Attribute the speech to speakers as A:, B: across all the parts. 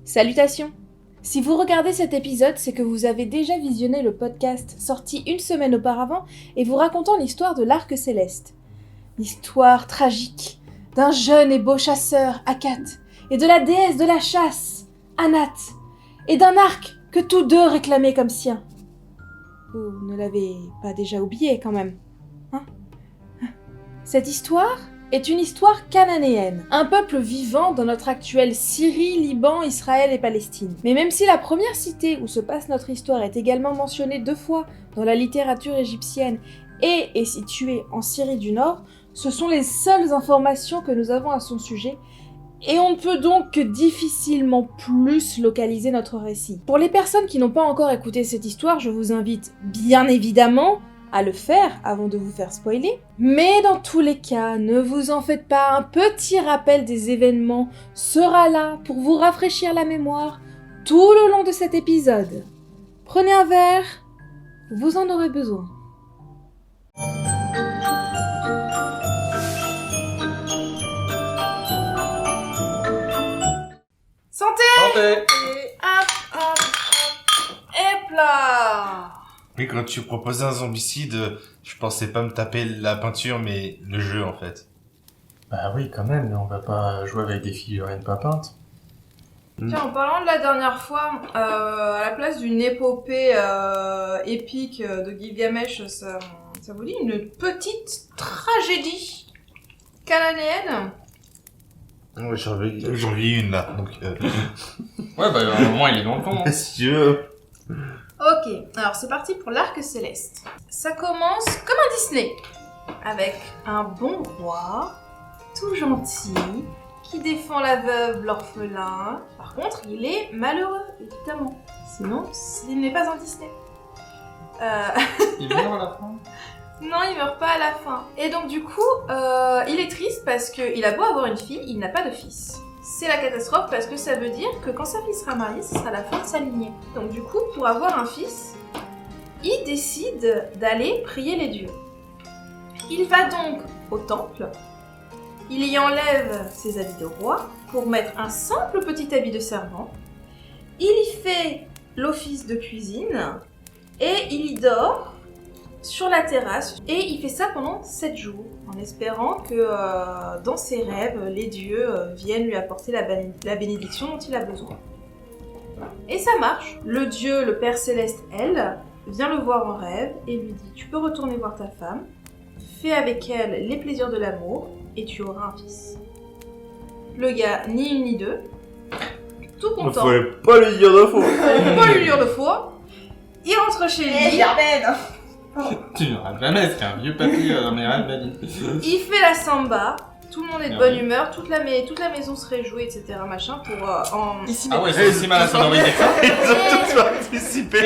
A: Salutations! Si vous regardez cet épisode, c'est que vous avez déjà visionné le podcast sorti une semaine auparavant et vous racontant l'histoire de l'Arc Céleste. L'histoire tragique d'un jeune et beau chasseur, Akat, et de la déesse de la chasse, Anat, et d'un arc que tous deux réclamaient comme sien. Vous ne l'avez pas déjà oublié quand même, hein? Cette histoire est une histoire cananéenne, un peuple vivant dans notre actuelle Syrie, Liban, Israël et Palestine. Mais même si la première cité où se passe notre histoire est également mentionnée 2 fois dans la littérature égyptienne et est située en Syrie du Nord, ce sont les seules informations que nous avons à son sujet, et on ne peut donc que difficilement plus localiser notre récit. Pour les personnes qui n'ont pas encore écouté cette histoire, je vous invite bien évidemment à le faire avant de vous faire spoiler. Mais dans tous les cas, ne vous en faites pas, un petit rappel des événements sera là pour vous rafraîchir la mémoire tout le long de cet épisode. Prenez un verre, vous en aurez besoin. Santé!
B: Santé!
A: Et hop, hop, hop, et là.
B: Oui, quand tu proposais un zombicide, je pensais pas me taper la peinture, mais le jeu en fait.
C: Bah oui, quand même, mais on va pas jouer avec des figurines pas peintes.
A: Tiens, en parlant de la dernière fois, à la place d'une épopée épique de Gilgamesh, ça vous dit une petite tragédie cananéenne?
B: Ouais, j'en vis une là, donc
C: Ouais, bah au moins il est dans le fond.
B: Monsieur.
A: Ok, alors c'est parti pour l'Arc Céleste. Ça commence comme un Disney, avec un bon roi, tout gentil, qui défend la veuve, l'orphelin. Par contre, il est malheureux, évidemment. Sinon, il n'est pas un Disney.
C: Il meurt à la fin.
A: Non, il meurt pas à la fin. Et donc du coup, il est triste parce qu'il a beau avoir une fille, il n'a pas de fils. C'est la catastrophe parce que ça veut dire que quand sa fille sera mariée, ce sera la fin de sa lignée. Donc du coup, pour avoir un fils, il décide d'aller prier les dieux. Il va donc au temple, il y enlève ses habits de roi pour mettre un simple petit habit de servant, il y fait l'office de cuisine et il y dort sur la terrasse, et il fait ça pendant 7 jours, en espérant que dans ses rêves, les dieux viennent lui apporter la bénédiction dont il a besoin. Et ça marche. Le dieu, le Père Céleste, elle, vient le voir en rêve et lui dit « Tu peux retourner voir ta femme, fais avec elle les plaisirs de l'amour, et tu auras un fils. » Le gars, ni une ni deux, tout content.
B: Fallait pas lui dire de faux.
A: Pas lui dire de foi. Il rentre chez lui.
C: Tu n'auras jamais, c'est un vieux papier dans mes rêves, Mali.
A: Il fait la samba, tout le monde est de bonne humeur, toute la maison se réjouit, etc. machin, pour
C: Ah ouais, c'est aussi mal à sonoriser que ça.
B: Ils ont tous participé.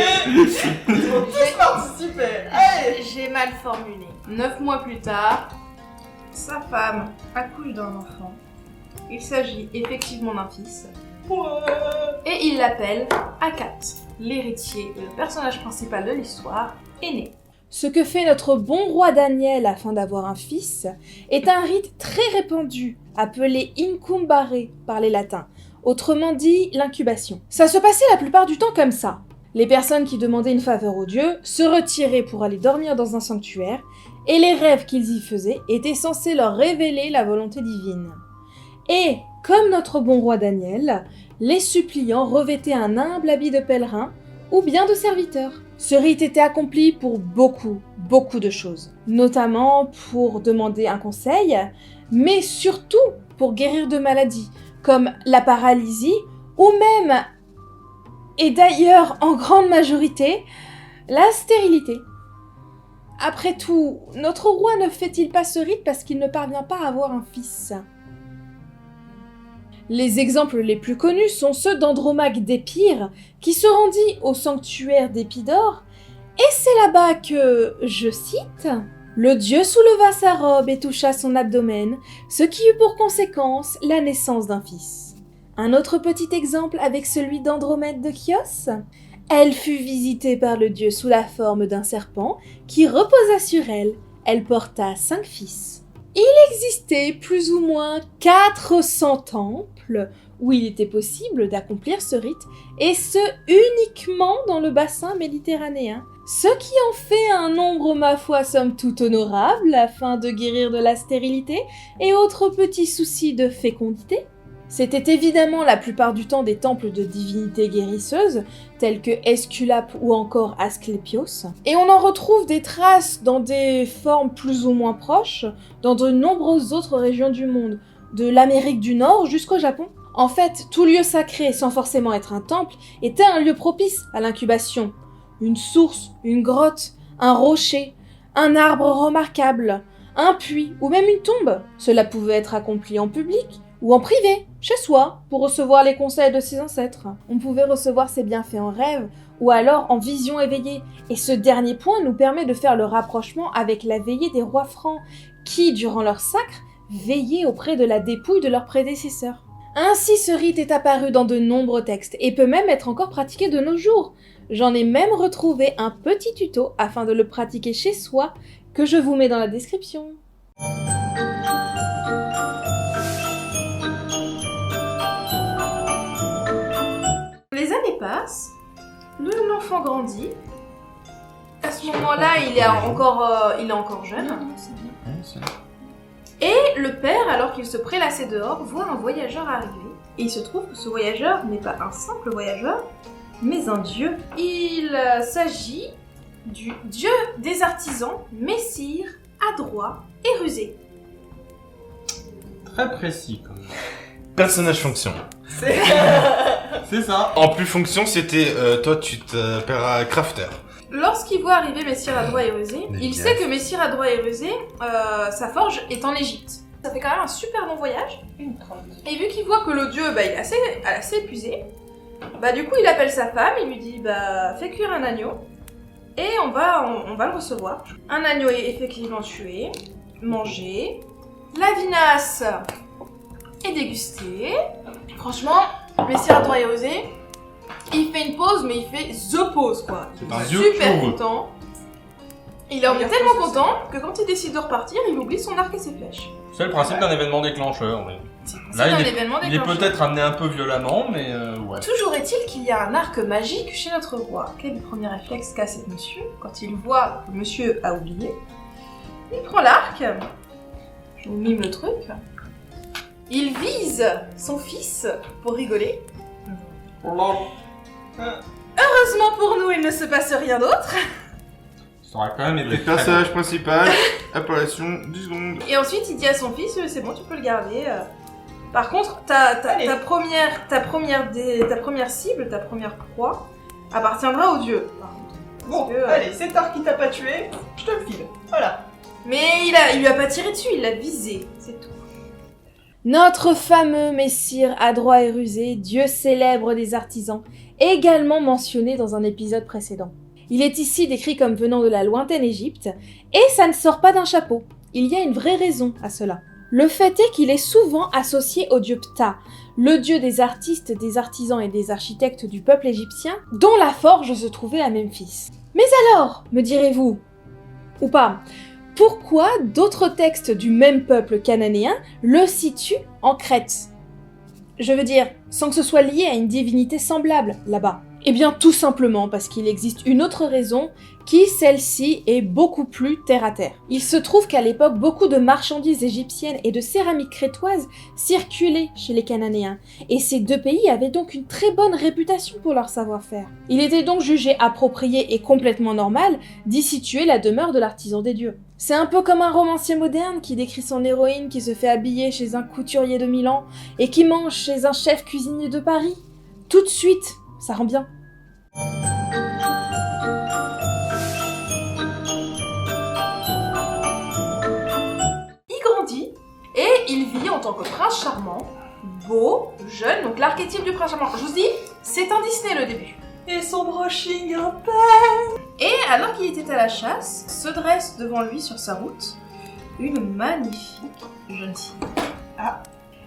A: J'ai mal formulé. 9 mois plus tard, sa femme accouche d'un enfant. Il s'agit effectivement d'un fils. Et il l'appelle Akat. L'héritier et le personnage principal de l'histoire est né. Ce que fait notre bon roi Daniel afin d'avoir un fils est un rite très répandu, appelé incumbare par les latins, autrement dit l'incubation. Ça se passait la plupart du temps comme ça. Les personnes qui demandaient une faveur aux dieux se retiraient pour aller dormir dans un sanctuaire, et les rêves qu'ils y faisaient étaient censés leur révéler la volonté divine. Et, comme notre bon roi Daniel, les suppliants revêtaient un humble habit de pèlerin ou bien de serviteur. Ce rite était accompli pour beaucoup de choses, notamment pour demander un conseil, mais surtout pour guérir de maladies, comme la paralysie, ou même, et d'ailleurs en grande majorité, la stérilité. Après tout, notre roi ne fait-il pas ce rite parce qu'il ne parvient pas à avoir un fils ? Les exemples les plus connus sont ceux d'Andromaque d'Épire, qui se rendit au sanctuaire d'Épidore, et c'est là-bas que, je cite, « Le dieu souleva sa robe et toucha son abdomen, ce qui eut pour conséquence la naissance d'un fils. » Un autre petit exemple avec celui d'Andromède de Chios. Elle fut visitée par le dieu sous la forme d'un serpent qui reposa sur elle. Elle porta 5 fils. Il existait plus ou moins 400 temples
D: où il était possible d'accomplir ce rite, et ce uniquement dans le bassin méditerranéen. Ce qui en fait un nombre, ma foi, somme toute honorable, afin de guérir de la stérilité et autres petits soucis de fécondité. C'était évidemment la plupart du temps des temples de divinités guérisseuses, tels que Esculape ou encore Asclépios, et on en retrouve des traces dans des formes plus ou moins proches dans de nombreuses autres régions du monde, de l'Amérique du Nord jusqu'au Japon. En fait, tout lieu sacré, sans forcément être un temple, était un lieu propice à l'incubation. Une source, une grotte, un rocher, un arbre remarquable, un puits ou même une tombe. Cela pouvait être accompli en public ou en privé, chez soi, pour recevoir les conseils de ses ancêtres. On pouvait recevoir ses bienfaits en rêve ou alors en vision éveillée. Et ce dernier point nous permet de faire le rapprochement avec la veillée des rois francs qui, durant leur sacre, veillaient auprès de la dépouille de leurs prédécesseurs. Ainsi, ce rite est apparu dans de nombreux textes et peut même être encore pratiqué de nos jours. J'en ai même retrouvé un petit tuto afin de le pratiquer chez soi que je vous mets dans la description.
A: Les années passent, l'enfant grandit. À ce moment-là, il est encore jeune. Et le père, alors qu'il se prélassait dehors, voit un voyageur arriver. Et il se trouve que ce voyageur n'est pas un simple voyageur, mais un dieu. Il s'agit du dieu des artisans, Messire, adroit et rusé.
C: Très précis, quand même.
B: Personnage fonction.
C: C'est ça.
B: En plus fonction, c'était toi tu t'appelleras crafter.
A: Lorsqu'il voit arriver Messire adroit et rusé, il
B: Yes.
A: sait que Messire adroit et rusé, sa forge est en Égypte. Ça fait quand même un super long voyage. Et vu qu'il voit que le dieu, il est assez épuisé, du coup il appelle sa femme, il lui dit fais cuire un agneau et on va le recevoir. Un agneau est effectivement tué, mangé, la vinasse est dégustée. Franchement, Messire adroit et rusé, il fait une pause, mais il fait the pause quoi.
C: C'est un
A: Il est
C: dieu
A: super
C: heureux.
A: content. Il est tellement content que quand il décide de repartir, il oublie son arc et ses flèches.
C: C'est le principe d'un événement déclencheur. Mais...
A: C'est
C: Là,
A: un
C: il
A: événement
C: est
A: déclencheur.
C: peut-être amené un peu violemment, mais ouais.
A: Toujours est-il qu'il y a un arc magique chez notre roi. Quel est le premier réflexe qu'a cet monsieur quand il voit que le monsieur a oublié? Il prend l'arc, je vous mime le truc, il vise son fils pour rigoler. Heureusement pour nous, il ne se passe rien d'autre.
C: Ça aurait quand même été
B: Le
C: très
B: personnage principal, appellation 10 secondes.
A: Et ensuite, il dit à son fils, c'est bon, tu peux le garder. Par contre, ta première cible, ta première proie, appartiendra au dieu. Par contre.
E: Bon,
A: Parce que,
E: allez, cet arc qui t'a pas tué, je te le file. Voilà.
A: Mais il lui a pas tiré dessus, il l'a visé, c'est tout.
D: Notre fameux Messire adroit et rusé, dieu célèbre des artisans, également mentionné dans un épisode précédent. Il est ici décrit comme venant de la lointaine Égypte, et ça ne sort pas d'un chapeau. Il y a une vraie raison à cela. Le fait est qu'il est souvent associé au dieu Ptah, le dieu des artistes, des artisans et des architectes du peuple égyptien, dont la forge se trouvait à Memphis. Mais alors, me direz-vous, ou pas, pourquoi d'autres textes du même peuple cananéen le situent en Crète? Je veux dire, sans que ce soit lié à une divinité semblable là-bas. Eh bien tout simplement parce qu'il existe une autre raison qui, celle-ci, est beaucoup plus terre-à-terre. Il se trouve qu'à l'époque, beaucoup de marchandises égyptiennes et de céramiques crétoises circulaient chez les Cananéens, et ces deux pays avaient donc une très bonne réputation pour leur savoir-faire. Il était donc jugé approprié et complètement normal d'y situer la demeure de l'artisan des dieux. C'est un peu comme un romancier moderne qui décrit son héroïne qui se fait habiller chez un couturier de Milan et qui mange chez un chef cuisinier de Paris. Tout de suite, ça rend bien.
A: Il grandit et il vit en tant que prince charmant, beau, jeune, donc l'archétype du prince charmant. Je vous dis, c'est un Disney le début.
E: Et son brushing un peu.
A: Et alors qu'il était à la chasse, se dresse devant lui sur sa route une magnifique jeune fille.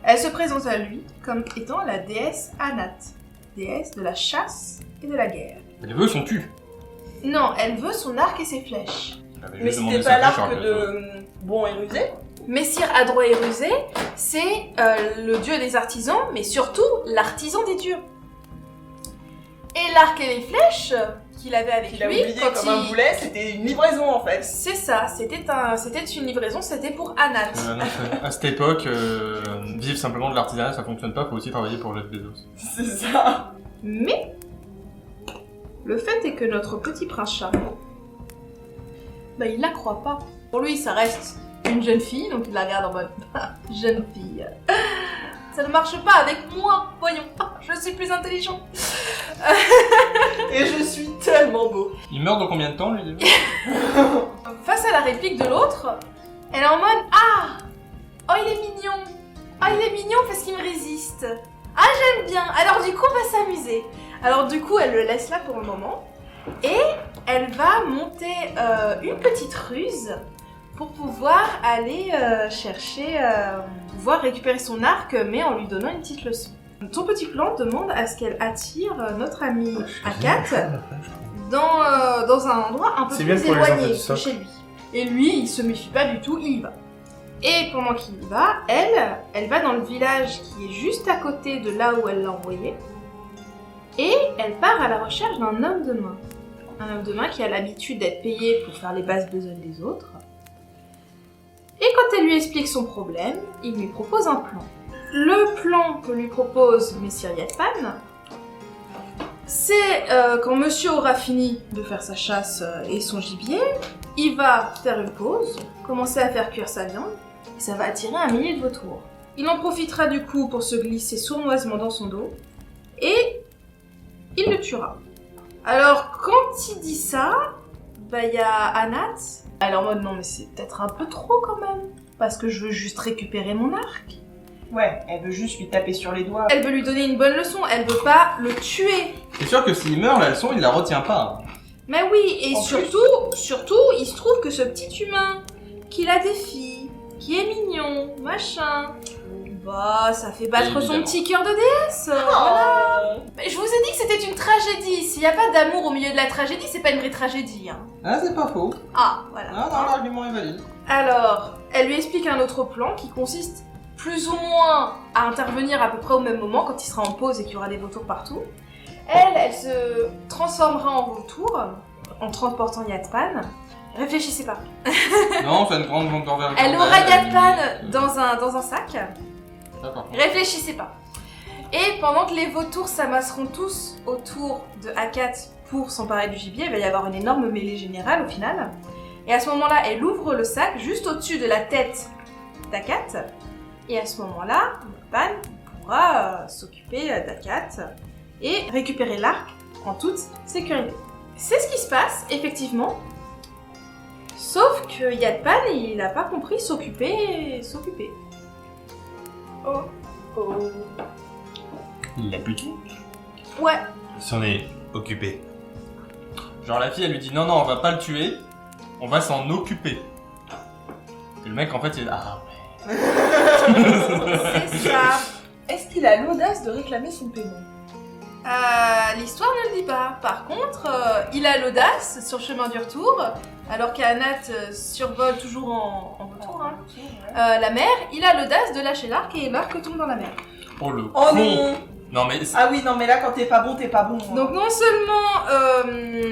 A: Elle se présente à lui comme étant la déesse Anat, déesse de la chasse et de la guerre.
C: Les vœux sont tus.
A: Non, elle veut son arc et ses flèches.
C: J'avais
E: Mais
C: juste demandé
E: c'était
C: sa
E: pas
C: flèche,
E: l'arc
C: alors que-
E: de bon et rusé?
A: Messire adroit et rusé, c'est le dieu des artisans, mais surtout l'artisan des dieux. Et l'arc et les flèches qu'il avait avec
E: Il a
A: lui,
E: oublié comme un boulet, c'était une livraison en fait.
A: c'est ça, c'était une livraison, c'était pour Anat.
C: À cette époque, vivre simplement de l'artisanat, ça fonctionne pas, faut aussi travailler pour Jeff Bezos.
E: C'est ça.
A: Mais le fait est que notre petit prince charmant, il la croit pas. Pour lui, ça reste une jeune fille, donc il la regarde en mode jeune fille. Ça ne marche pas avec moi, voyons. Je suis plus intelligent.
E: Et je suis tellement beau.
C: Il meurt dans combien de temps, lui, déjà?
A: Face à la réplique de l'autre, elle est en mode ah, oh il est mignon. Ah il est mignon parce qu'il me résiste. Ah j'aime bien. Alors du coup on va s'amuser. Alors du coup elle le laisse là pour un moment et elle va monter une petite ruse pour pouvoir aller chercher, pouvoir récupérer son arc, mais en lui donnant une petite leçon. Son petit plan demande à ce qu'elle attire notre ami Akat dans un endroit un peu
B: C'est
A: plus
B: bien pour les enfants
A: éloigné
B: du
A: de
B: socle.
A: chez lui. Et lui, il se méfie pas du tout, il y va. Et pendant qu'il y va, elle va dans le village qui est juste à côté de là où elle l'a envoyé. Et elle part à la recherche d'un homme de main. Un homme de main qui a l'habitude d'être payé pour faire les basses besognes des autres. Et quand elle lui explique son problème, il lui propose un plan. Le plan que lui propose Messire Yatpan, c'est quand monsieur aura fini de faire sa chasse et son gibier, il va faire une pause, commencer à faire cuire sa viande, et ça va attirer un millier de vautours. Il en profitera du coup pour se glisser sournoisement dans son dos, et il le tuera. Alors quand il dit ça, il y a Anat, elle est en mode non mais c'est peut-être un peu trop quand même, parce que je veux juste récupérer mon arc.
E: Ouais, elle veut juste lui taper sur les doigts.
A: Elle veut lui donner une bonne leçon, elle veut pas le tuer.
C: C'est sûr que s'il meurt, la leçon, il la retient pas.
A: Mais oui, et
E: En
A: surtout, il se trouve que ce petit humain, qu'il a des filles, qui est mignon, machin, ça fait battre son
C: Évidemment.
A: petit cœur de déesse, voilà. Mais je vous ai dit que c'était une tragédie, s'il n'y a pas d'amour au milieu de la tragédie, c'est pas une vraie tragédie, hein.
C: Ah, c'est pas faux.
A: Ah, voilà.
C: Non, l'argument est valide.
A: Alors, elle lui explique un autre plan qui consiste plus ou moins à intervenir à peu près au même moment, quand il sera en pause et qu'il y aura des vautours partout. Elle se transformera en vautour, en transportant Yatpan. Réfléchissez pas.
C: Non, c'est une grande envergure.
A: Elle aura Yatpan dans un sac.
C: D'accord.
A: Réfléchissez pas. Et pendant que les vautours s'amasseront tous autour de Akat pour s'emparer du gibier, il va y avoir une énorme mêlée générale au final. Et à ce moment-là, elle ouvre le sac juste au-dessus de la tête d'Akat. Et à ce moment-là, Yatpan pourra s'occuper d'Akat et récupérer l'arc en toute sécurité. C'est ce qui se passe, effectivement. Sauf que Yatpan, il n'a pas compris s'occuper.
E: Oh, oh.
C: Il l'a buté.
A: Ouais.
B: Il s'en est occupé.
C: Genre la fille, elle lui dit non, on va pas le tuer, on va s'en occuper. Et le mec, en fait, il est ah ouais.
A: C'est ça.
E: Est-ce qu'il a l'audace de réclamer son paiement?
A: L'histoire ne le dit pas. Par contre, il a l'audace sur le chemin du retour, alors qu'Anat survole toujours en retour, la mer, il a l'audace de lâcher l'arc et l'arc tombe dans la mer.
C: Oh le
E: Oh
C: con.
E: non.
C: Non mais
E: Ah oui, non mais là quand t'es pas bon, t'es pas bon. hein.
A: Donc non seulement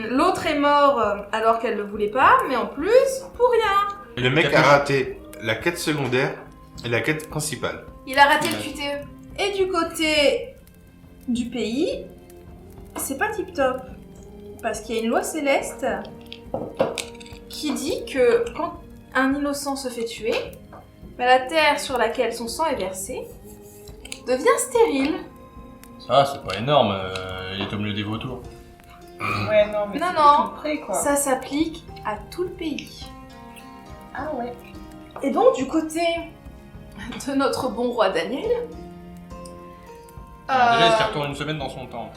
A: l'autre est mort alors qu'elle le voulait pas, mais en plus, pour rien.
B: Le mec a raté la quête secondaire et la quête principale.
A: Il a raté le QTE. Et du côté du pays, c'est pas tip top. Parce qu'il y a une loi céleste qui dit que quand un innocent se fait tuer, la terre sur laquelle son sang est versé devient stérile.
C: ça, c'est pas énorme, il est au milieu des vautours.
E: Ouais, non mais
A: Non,
E: c'est
A: non.
E: tout près quoi.
A: Ça s'applique à tout le pays.
E: Ah ouais.
A: Et donc du côté de notre bon roi Daniel,
C: Alors, déjà, il se retourne une semaine dans son temps.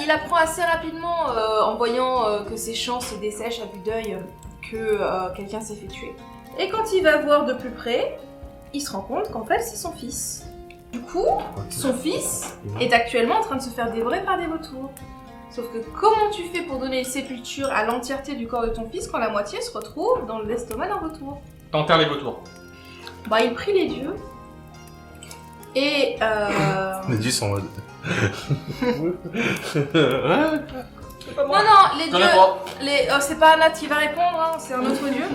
A: il apprend assez rapidement en voyant que ses chances se dessèchent à vue d'œil que quelqu'un s'est fait tuer. Et quand il va voir de plus près, il se rend compte qu'en fait c'est son fils. Du coup, son fils est actuellement en train de se faire dévorer par des vautours. Sauf que comment tu fais pour donner sépulture à l'entièreté du corps de ton fils quand la moitié se retrouve dans l'estomac d'un vautour?
C: T'enterres les vautours.
A: Bah, il prie les dieux. Et
B: Les dieux sont en mode.
A: Non, les
C: T'en
A: dieux...
C: as pas.
A: Oh, c'est pas Anat qui va répondre, hein, c'est un autre dieu.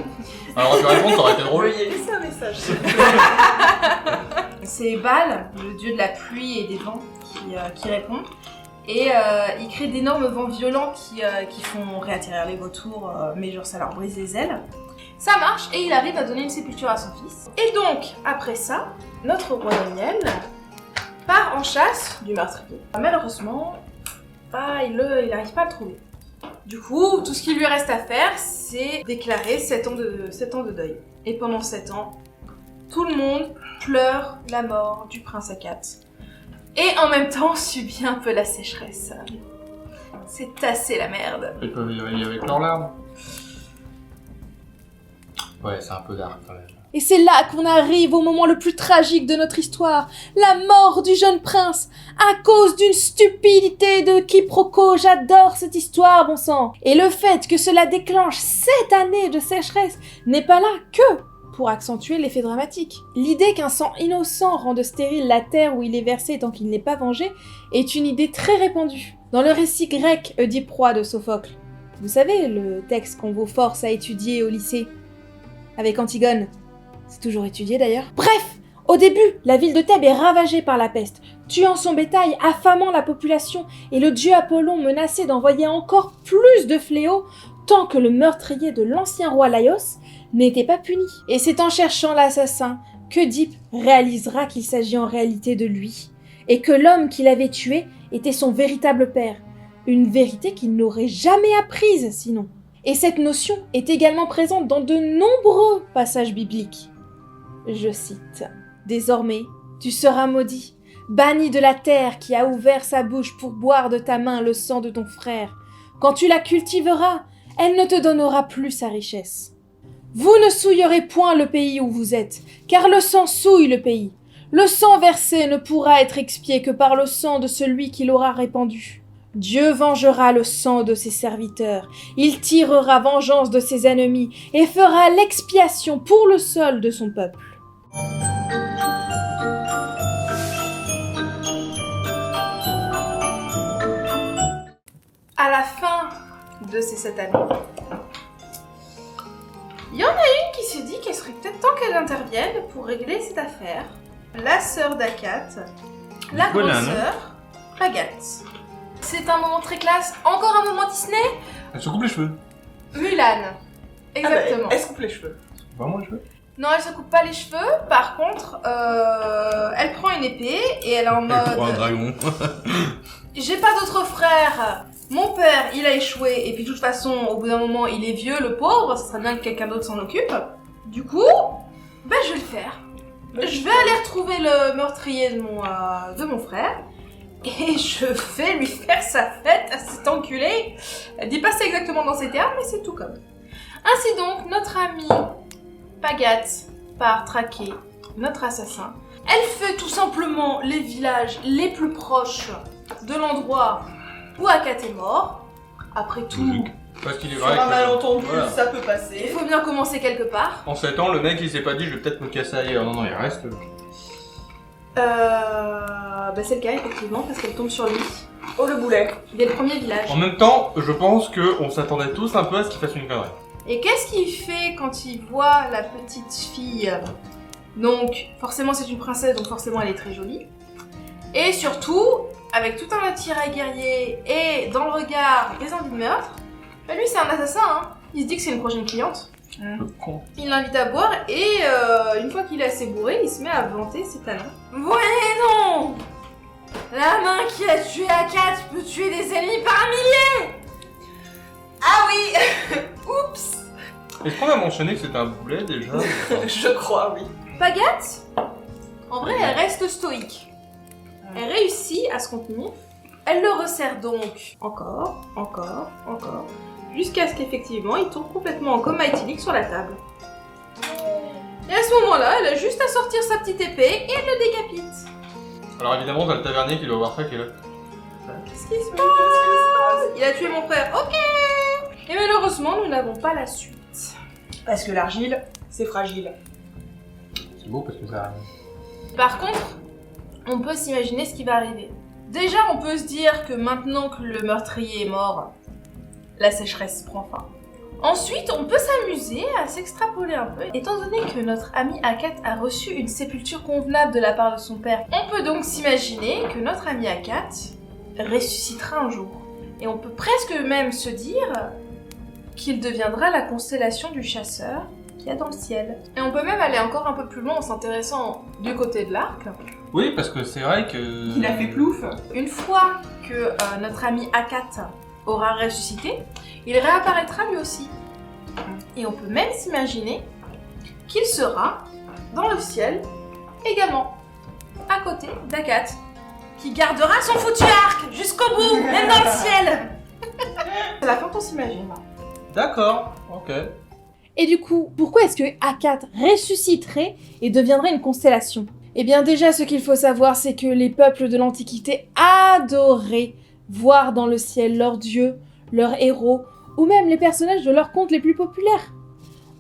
C: Alors, tu répondre, ça aurait été drôle.
E: Veuillez laisser un message.
A: C'est Baal, le dieu de la pluie et des vents, qui répond. Et il crée d'énormes vents violents qui font réatterrir les vautours, mais genre ça leur brise les ailes. Ça marche et il arrive à donner une sépulture à son fils. Et donc, après ça, notre roi Daniel part en chasse du meurtrier. Malheureusement, il n'arrive pas à le trouver. Du coup, tout ce qui lui reste à faire, c'est déclarer 7 ans de deuil. Et pendant 7 ans, tout le monde pleure la mort du prince Akat. Et en même temps, subit un peu la sécheresse. C'est assez la merde.
C: Ils peuvent y aller avec leurs larmes. Ouais, c'est un peu dark quand même.
D: Et c'est là qu'on arrive au moment le plus tragique de notre histoire, la mort du jeune prince, à cause d'une stupidité de quiproquo. J'adore cette histoire, bon sang. Et le fait que cela déclenche 7 années de sécheresse n'est pas là que pour accentuer l'effet dramatique. L'idée qu'un sang innocent rende stérile la terre où il est versé tant qu'il n'est pas vengé est une idée très répandue. Dans le récit grec Oedipe roi de Sophocle, vous savez, le texte qu'on vous force à étudier au lycée, avec Antigone. C'est toujours étudié d'ailleurs. Bref, au début, la ville de Thèbes est ravagée par la peste, tuant son bétail, affamant la population, et le dieu Apollon menaçait d'envoyer encore plus de fléaux tant que le meurtrier de l'ancien roi Laios n'était pas puni. Et c'est en cherchant l'assassin qu'Oedipe réalisera qu'il s'agit en réalité de lui, et que l'homme qui l'avait tué était son véritable père, une vérité qu'il n'aurait jamais apprise sinon. Et cette notion est également présente dans de nombreux passages bibliques. Je cite « Désormais, tu seras maudit, banni de la terre qui a ouvert sa bouche pour boire de ta main le sang de ton frère. Quand tu la cultiveras, elle ne te donnera plus sa richesse. Vous ne souillerez point le pays où vous êtes, car le sang souille le pays. Le sang versé ne pourra être expié que par le sang de celui qui l'aura répandu. Dieu vengera le sang de ses serviteurs, il tirera vengeance de ses ennemis et fera l'expiation pour le sol de son peuple. »
A: À la fin de ces 7 années, il y en a une qui se dit qu'elle serait peut-être temps qu'elle intervienne pour régler cette affaire. La sœur d'Akat, la
B: Voilà,
A: grande
B: non
A: sœur, Pagat. C'est un moment très classe, encore un moment Disney.
C: Elle se coupe les cheveux.
A: Mulan, exactement.
E: Elle se coupe les cheveux.
C: Vraiment les cheveux?
A: Non, elle se coupe pas les cheveux, par contre, elle prend une épée et elle est en
B: Elle prend un
A: mode...
B: dragon.
A: J'ai pas d'autre frère, mon père il a échoué et puis de toute façon au bout d'un moment il est vieux le pauvre, ça serait bien que quelqu'un d'autre s'en occupe. Du coup, ben je vais le faire. Je vais aller retrouver le meurtrier de mon frère et je vais lui faire sa fête à cet enculé. Elle dit pas ça exactement dans ces termes mais c'est tout comme. Ainsi donc notre amie Pagat part traquer notre assassin. Elle fait tout simplement les villages les plus proches de l'endroit où Akat est mort. Après tout,
B: Logique.
C: Parce qu'il est
E: Sur
C: vrai
E: un
C: que...
E: malentendu,
C: voilà.
E: ça peut
A: il
E: passer.
A: faut bien commencer quelque part.
C: En 7 ans, le mec il s'est pas dit je vais peut-être me casser ailleurs. Non, non, il reste.
A: Bah c'est le cas effectivement parce qu'elle tombe sur lui.
E: Oh le boulet.
A: Dès le premier village.
C: En même temps, je pense qu'on s'attendait tous un peu à ce qu'il fasse une connerie.
A: Et qu'est-ce qu'il fait quand il voit la petite fille? Donc forcément c'est une princesse donc forcément elle est très jolie. Et surtout, avec tout un attirail guerrier et dans le regard des envies de meurtre, bah lui c'est un assassin hein. Il se dit que c'est une prochaine cliente.
C: Le con.
A: Il l'invite à boire et une fois qu'il est assez bourré, il se met à vanter ses talents. Voyez donc! La main qui a tué Akat peut tuer des ennemis par milliers!
E: Ah oui. Oups.
C: Est-ce qu'on a mentionné que c'était un boulet déjà?
E: Je crois, oui.
A: Pagat, en vrai, elle reste stoïque. Elle réussit à se contenir. Elle le resserre donc encore, jusqu'à ce qu'effectivement il tombe complètement en coma éthylique sur la table. Et à ce moment-là, elle a juste à sortir sa petite épée et elle le décapite.
C: Alors évidemment, t'as le tavernier qui doit avoir ça qui est là.
A: Qu'est-ce qui se passe? il a tué mon frère. Ok. Et malheureusement, nous n'avons pas la suite.
E: Parce que l'argile, c'est fragile.
C: C'est beau parce que ça arrive.
A: Par contre, on peut s'imaginer ce qui va arriver. Déjà, on peut se dire que maintenant que le meurtrier est mort, la sécheresse prend fin. Ensuite, on peut s'amuser à s'extrapoler un peu. Étant donné que notre ami Akat a reçu une sépulture convenable de la part de son père, on peut donc s'imaginer que notre ami Akat ressuscitera un jour. Et on peut presque même se dire qu'il deviendra la constellation du chasseur qu'il y a dans le ciel. Et on peut même aller encore un peu plus loin en s'intéressant du côté de l'arc.
C: Oui, parce que c'est vrai que...
E: Il a fait plouf.
A: Une fois que notre ami Akat aura ressuscité, il réapparaîtra lui aussi. Et on peut même s'imaginer qu'il sera dans le ciel également, à côté d'Akat, qui gardera son foutu arc jusqu'au bout, même dans le ciel. C'est la fin qu'on s'imagine.
C: D'accord, ok.
D: Et du coup, pourquoi est-ce que Akat ressusciterait et deviendrait une constellation? Eh bien déjà, ce qu'il faut savoir, c'est que les peuples de l'Antiquité adoraient voir dans le ciel leurs dieux, leurs héros, ou même les personnages de leurs contes les plus populaires.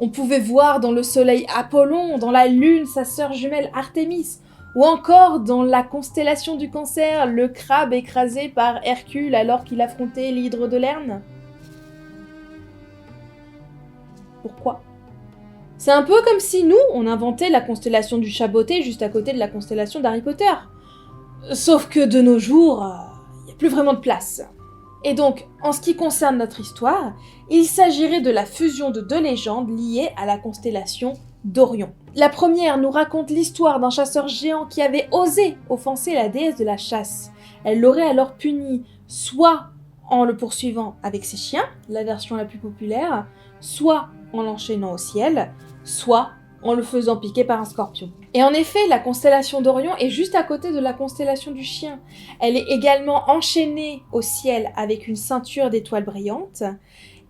D: On pouvait voir dans le soleil Apollon, dans la lune sa sœur jumelle Artémis, ou encore dans la constellation du Cancer, le crabe écrasé par Hercule alors qu'il affrontait l'hydre de Lerne. Pourquoi ? C'est un peu comme si nous, on inventait la constellation du Chaboté juste à côté de la constellation d'Harry Potter. Sauf que de nos jours, il n'y a plus vraiment de place. Et donc, en ce qui concerne notre histoire, il s'agirait de la fusion de deux légendes liées à la constellation d'Orion. La première nous raconte l'histoire d'un chasseur géant qui avait osé offenser la déesse de la chasse. Elle l'aurait alors puni, soit en le poursuivant avec ses chiens, la version la plus populaire, soit en l'enchaînant au ciel, soit en le faisant piquer par un scorpion. Et en effet, la constellation d'Orion est juste à côté de la constellation du chien. Elle est également enchaînée au ciel avec une ceinture d'étoiles brillantes,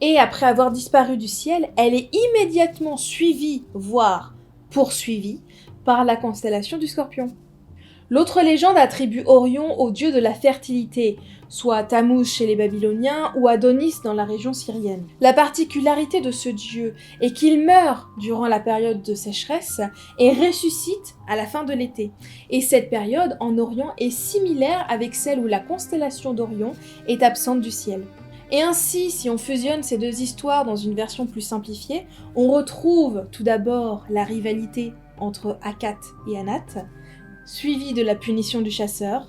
D: et après avoir disparu du ciel, elle est immédiatement suivie, voire poursuivie, par la constellation du Scorpion. L'autre légende attribue Orion au dieu de la fertilité, soit Tammuz chez les Babyloniens ou Adonis dans la région syrienne. La particularité de ce dieu est qu'il meurt durant la période de sécheresse et ressuscite à la fin de l'été. Et cette période en Orient est similaire avec celle où la constellation d'Orion est absente du ciel. Et ainsi, si on fusionne ces deux histoires dans une version plus simplifiée, on retrouve tout d'abord la rivalité entre Akat et Anat, suivie de la punition du chasseur,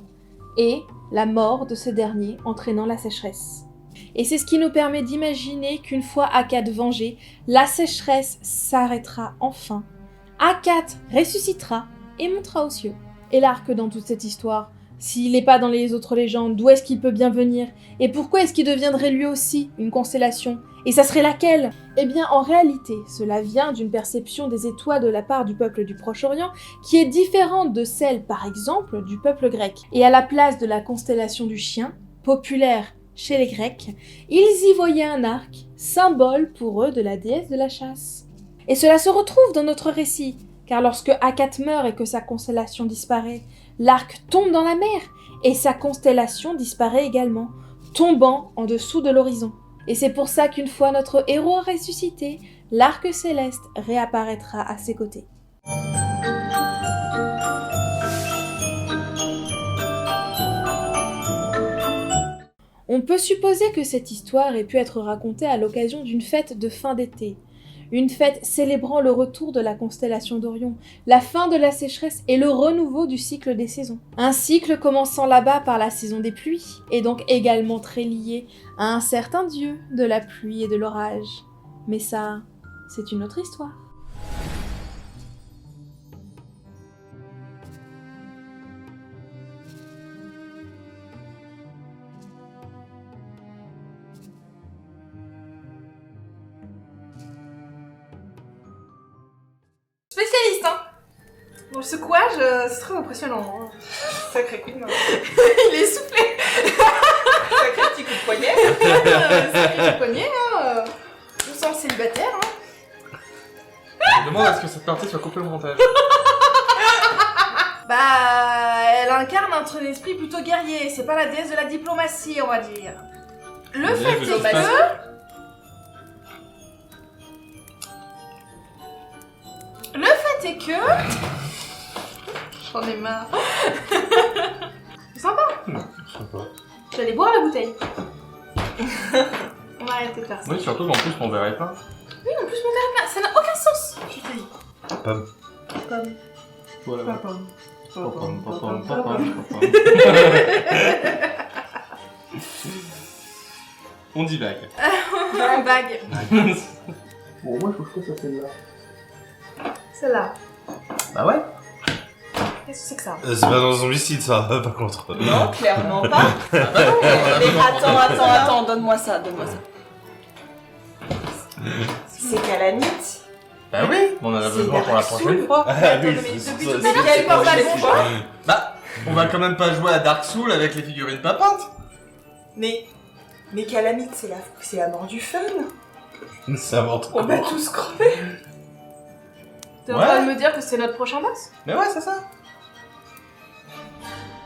D: et la mort de ce dernier entraînant la sécheresse. Et c'est ce qui nous permet d'imaginer qu'une fois Akat vengé, la sécheresse s'arrêtera enfin. Akat ressuscitera et montera aux cieux. Et l'arc dans toute cette histoire, s'il n'est pas dans les autres légendes, d'où est-ce qu'il peut bien venir? Et pourquoi est-ce qu'il deviendrait lui aussi une constellation? Et ça serait laquelle? Eh bien, en réalité, cela vient d'une perception des étoiles de la part du peuple du Proche-Orient qui est différente de celle, par exemple, du peuple grec. Et à la place de la constellation du chien, populaire chez les Grecs, ils y voyaient un arc, symbole pour eux de la déesse de la chasse. Et cela se retrouve dans notre récit, car lorsque Akat meurt et que sa constellation disparaît, l'arc tombe dans la mer, et sa constellation disparaît également, tombant en dessous de l'horizon. Et c'est pour ça qu'une fois notre héros ressuscité, l'arc céleste réapparaîtra à ses côtés. On peut supposer que cette histoire ait pu être racontée à l'occasion d'une fête de fin d'été. Une fête célébrant le retour de la constellation d'Orion, la fin de la sécheresse et le renouveau du cycle des saisons. Un cycle commençant là-bas par la saison des pluies, et donc également très lié à un certain dieu de la pluie et de l'orage. Mais ça, c'est une autre histoire.
A: Spécialiste, hein. Dans le secouage, c'est très impressionnant. Hein.
E: Sacré coup de main.
A: Il est soufflé.
E: Sacré petit coup de poignet.
A: Sacré coup de poignet, hein. Je sens célibataire, hein.
C: Je demande à ce que cette partie soit coupée au montage.
A: Bah, elle incarne un esprit plutôt guerrier. C'est pas la déesse de la diplomatie, on va dire. Le
C: Vas-y,
A: fait
C: je
A: est
C: te fasse-
A: que... Le fait est que... J'en ai marre. C'est sympa.
B: Sympa.
A: J'allais boire la bouteille. On va arrêter de faire ça.
C: Oui, surtout qu'en plus, mon verre est plein.
A: Oui, en plus mon verre est plein. Ça n'a aucun sens. Je te dis.
B: Pomme.
A: Comme...
C: Voilà.
E: Pam, pam.
C: Pom, pom, pom, pom, pom, pom. On dit bague.
A: Un bague.
E: Bon, moi, je trouve que ça fait là.
A: Celle-là.
C: Bah ouais.
A: Qu'est-ce que c'est que ça?
B: C'est pas dans Zombicide ça, par contre.
E: Non, clairement pas. Mais attends, donne-moi ça, C'est calamite.
C: Bah oui, on en a
E: C'est
C: besoin pour la
E: Dark
C: prochaine
E: Souls.
C: fois.
B: Ah oui,
A: depuis
B: c'est
A: tout
B: ça,
A: à l'heure,
B: c'est
A: tu parles
B: ça,
A: pas de
B: c'est
A: moi.
B: ça.
C: Bah, on va quand même pas jouer à Dark Souls avec les figurines papantes.
E: Mais calamite, c'est la mort du fun.
B: Ça montre.
E: On va tous crever.
A: T'es en
C: Ouais.
A: train de me dire que c'est notre prochain boss?
C: Mais ouais, c'est ça.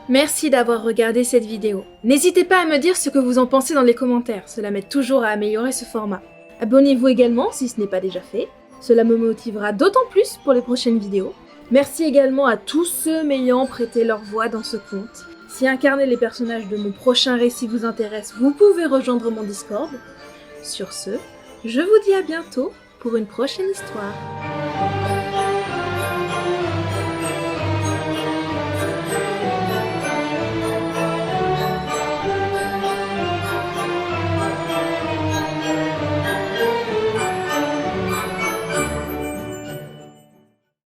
D: Merci d'avoir regardé cette vidéo. N'hésitez pas à me dire ce que vous en pensez dans les commentaires, cela m'aide toujours à améliorer ce format. Abonnez-vous également si ce n'est pas déjà fait, cela me motivera d'autant plus pour les prochaines vidéos. Merci également à tous ceux m'ayant prêté leur voix dans ce conte. Si incarner les personnages de mon prochain récit vous intéresse, vous pouvez rejoindre mon Discord. Sur ce, je vous dis à bientôt pour une prochaine histoire.